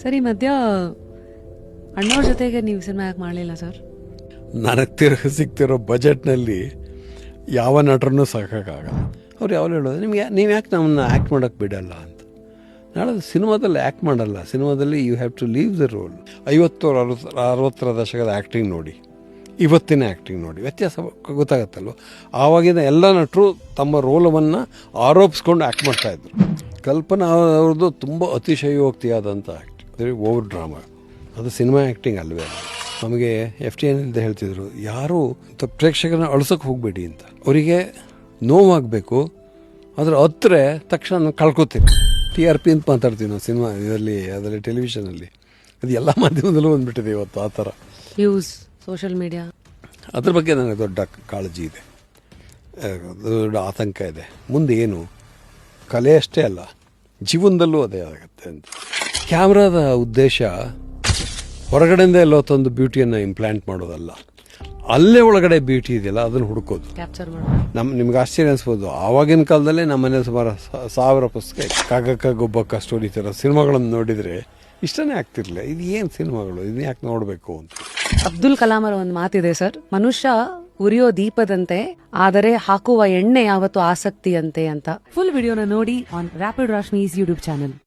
Sir, ಈ ಮಧ್ಯ ಅಣ್ಣವ್ರ ಜೊತೆಗೆ ನೀವು ಸಿನಿಮಾ ಯಾಕೆ ಮಾಡಲಿಲ್ಲ ಸರ್? ನನಗೆ ಸಿಗ್ತಿರೋ ಬಜೆಟ್ನಲ್ಲಿ ಯಾವ ನಟರನ್ನೂ ಸಾಕೋಕ್ಕಾಗಲ್ಲ. ಅವ್ರು ಯಾವಾಗಲೂ ಹೇಳೋದು, ನೀವು ಯಾಕೆ ನಮ್ಮನ್ನ ಆ್ಯಕ್ಟ್ ಮಾಡೋಕ್ಕೆ ಬಿಡಲ್ಲ ಅಂತ. ನಾಳೆ ಸಿನಿಮಾದಲ್ಲಿ ಆ್ಯಕ್ಟ್ ಮಾಡಲ್ಲ, ಸಿನಿಮಾದಲ್ಲಿ you have to leave the role. 50-60ರ ದಶಕದ ಆ್ಯಕ್ಟಿಂಗ್ ನೋಡಿ, ಇವತ್ತಿನ ಆ್ಯಕ್ಟಿಂಗ್ ನೋಡಿ, ವ್ಯತ್ಯಾಸ ಗೊತ್ತಾಗತ್ತಲ್ವ. ಆವಾಗಿನ ಎಲ್ಲ ನಟರು ತಮ್ಮ ರೋಲವನ್ನು ಆರೋಪಿಸ್ಕೊಂಡು ಆ್ಯಕ್ಟ್ ಮಾಡ್ತಾಯಿದ್ರು. ಕಲ್ಪನಾ ಅವ್ರದ್ದು ತುಂಬ ಅತಿಶಯೋಕ್ತಿಯಾದಂಥ ಆ್ಯಕ್ಟ್, ವೆರಿ ಓವರ್ ಡ್ರಾಮಾ. ಅದು ಸಿನಿಮಾ ಆ್ಯಕ್ಟಿಂಗ್ ಅಲ್ವೇ ಅಲ್ಲ. ನಮಗೆ FTN ಹೇಳ್ತಿದ್ರು, ಯಾರೂ ಪ್ರೇಕ್ಷಕರನ್ನ ಅಳ್ಸೋಕ್ಕೆ ಹೋಗಬೇಡಿ ಅಂತ. ಅವರಿಗೆ ನೋವಾಗಬೇಕು, ಅದರ ಹತ್ತಿರ ತಕ್ಷಣ ಕಳ್ಕೊತೀವಿ. TRP ಅಂತ ಮಾತಾಡ್ತೀವಿ ನಾವು ಸಿನಿಮಾ ಅದರಲ್ಲಿ ಟೆಲಿವಿಷನಲ್ಲಿ. ಅದು ಎಲ್ಲ ಮಾಧ್ಯಮದಲ್ಲೂ ಬಂದುಬಿಟ್ಟಿದೆ ಇವತ್ತು ಆ ಥರ. ನ್ಯೂಸ್, ಸೋಷಿಯಲ್ ಮೀಡಿಯಾ, ಅದ್ರ ಬಗ್ಗೆ ನನಗೆ ದೊಡ್ಡ ಕಾಳಜಿ ಇದೆ, ದೊಡ್ಡ ಆತಂಕ ಇದೆ. ಮುಂದೆ ಏನು, ಕಲೆ ಅಷ್ಟೇ ಅಲ್ಲ, ಜೀವನದಲ್ಲೂ ಅದೇ ಆಗುತ್ತೆ ಅಂತ. ಕ್ಯಾಮ್ರಾದ ಉದ್ದೇಶ ಹೊರಗಡೆಯಿಂದ ಎಲ್ಲೋ ತಂದು ಬ್ಯೂಟಿಯನ್ನು ಇಂಪ್ಲಾಂಟ್ ಮಾಡೋದಲ್ಲ, ಅಲ್ಲೇ ಒಳಗಡೆ ಬ್ಯೂಟಿ ಇದೆಯಲ್ಲ ಅದನ್ನು ಹುಡುಕೋದು, ಕ್ಯಾಪ್ಚರ್ ಮಾಡೋದು. ನಿಮ್ಗೆ ಆಶ್ಚರ್ಯ ಅನಿಸ್ಬೋದು, ಆವಾಗಿನ ಕಾಲದಲ್ಲೇ ನಮ್ಮ ಮನೆ ಸುಮಾರು 1000 ಪುಸ್ತಕ ಕಾಗಕ್ಕ ಗೊಬ್ಬಕ್ಕ ಸ್ಟೋರಿ ಥರ ಸಿನಿಮಾಗಳನ್ನು ನೋಡಿದರೆ ಇಷ್ಟನೇ ಆಗ್ತಿರ್ಲಿಲ್ಲ. ಇದು ಏನು ಸಿನಿಮಾಗಳು, ಇದನ್ನ ಯಾಕೆ ನೋಡಬೇಕು ಅಂತ. ಅಬ್ದುಲ್ ಕಲಾಂ ಅವರ ಒಂದು ಮಾತಿದೆ ಸರ್, ಮನುಷ್ಯ ಉರಿಯೋ ದೀಪದಂತೆ, ಆದರೆ ಹಾಕುವ ಎಣ್ಣೆ ಯಾವತ್ತು ಆಸಕ್ತಿಯಂತೆ ಅಂತ. ಫುಲ್ ವಿಡಿಯೋನ ನೋಡಿ ಆನ್ ರ್ಯಾಪಿಡ್ ರಾಶ್ಮೀಸ್ ಯೂಟ್ಯೂಬ್ ಚಾನೆಲ್.